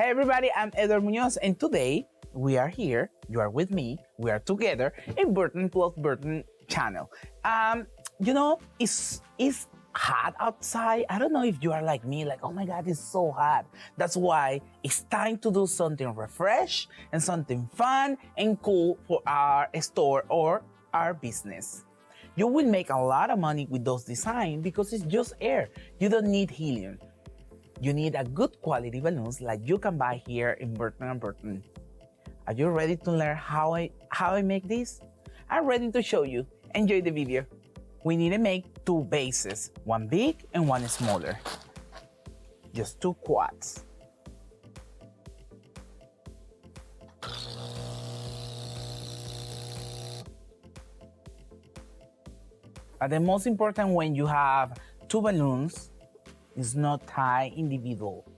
Hey everybody, I'm Edward Munoz, and today we are here, you are with me, we are together in Burton plus Burton channel. It's hot outside. I don't know if you are like me, like, oh my God, it's so hot. That's why it's time to do something refresh and something fun and cool for our store or our business. You will make a lot of money with those designs because it's just air. You don't need helium. You need a good quality balloons like you can buy here in Burton & Burton. Are you ready to learn how I make this? I'm ready to show you. Enjoy the video. We need to make two bases, one big and one smaller. Just two quads. But the most important when you have two balloons is not tie individual.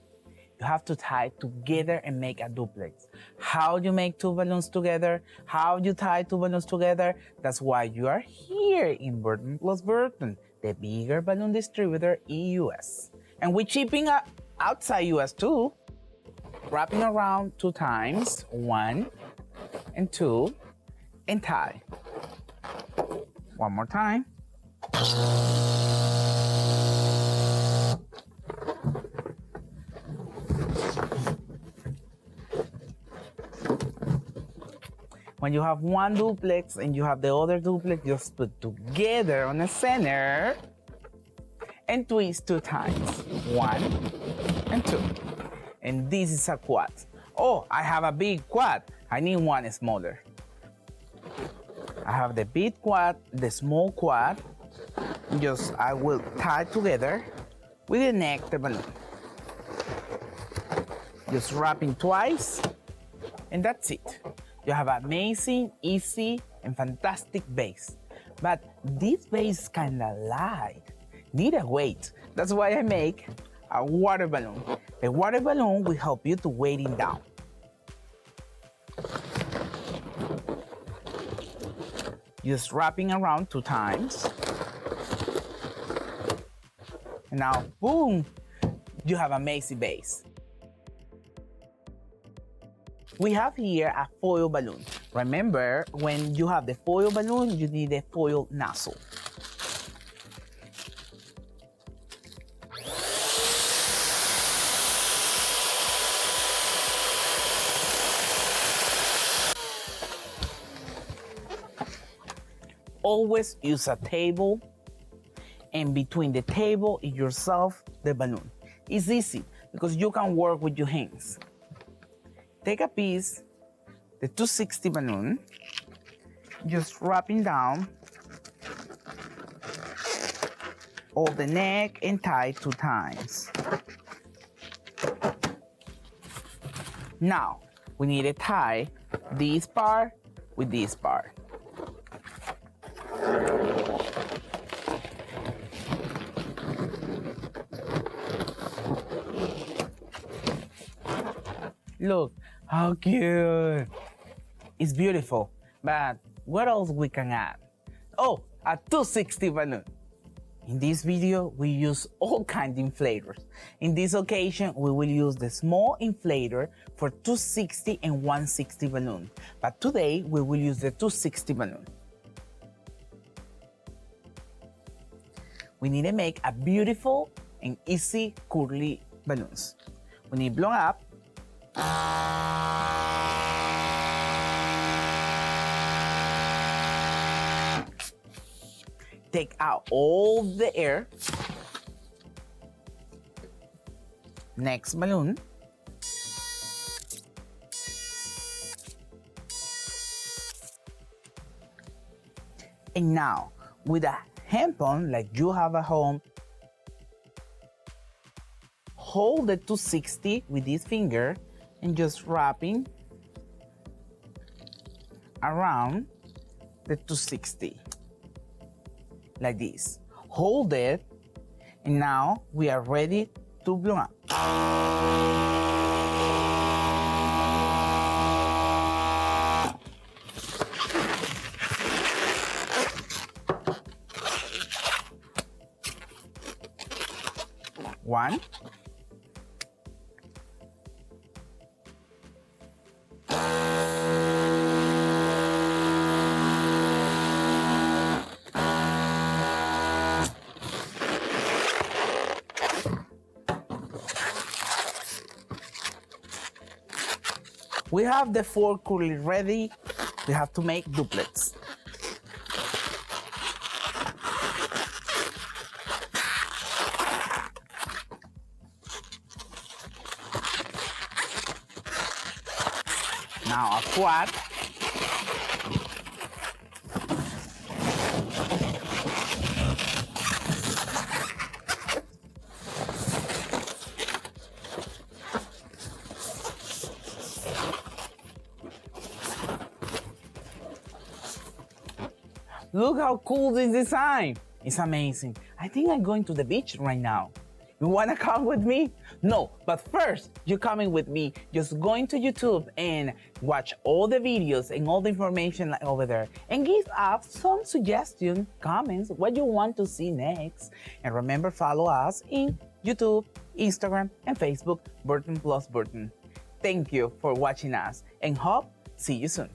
You have to tie together and make a duplex. How you make two balloons together, how you tie two balloons together, that's why you are here in Burton plus Burton, the bigger balloon distributor in US. And we're shipping outside US too. Wrapping around 2 times, 1 and 2, and tie. One more time. When you have one duplex and you have the other duplex, just put together on the center and twist 2 times, 1 and 2. And this is a quad. Oh, I have a big quad. I need one smaller. I have the big quad, the small quad. I will tie together with the neck, the balloon. Just wrapping twice, and that's it. You have amazing, easy, and fantastic base. But this base is kinda light, need a weight. That's why I make a water balloon. The water balloon will help you to weight it down. Just wrapping around 2 times. And now, boom, you have amazing base. We have here a foil balloon. Remember, when you have the foil balloon, you need a foil nozzle. Always use a table, and between the table and yourself, the balloon. It's easy because you can work with your hands. Take a piece, the 260 balloon, just wrapping down all the neck and tie 2 times. Now, we need to tie this part with this part. Look how cute. It's beautiful, but what else we can add? Oh, a 260 balloon. In this video, we use all kinds of inflators. In this occasion, we will use the small inflator for 260 and 160 balloon. But today, we will use the 260 balloon. We need to make a beautiful and easy curly balloons. We need blown up. Take out all the air. Next balloon. And now, with a handpump like you have at home, hold the 260 with this finger and just wrapping around the 260 like this. Hold it, and now we are ready to blow up. One, We have the 4 curly ready. We have to make doublets. Now a quad. Look how cool this design. It's amazing. I think I'm going to the beach right now. You wanna come with me? No, but first, you're coming with me. Just going to YouTube and watch all the videos and all the information over there. And give us some suggestions, comments, what you want to see next. And remember, follow us in YouTube, Instagram, and Facebook, Burton plus Burton. Thank you for watching us and hope see you soon.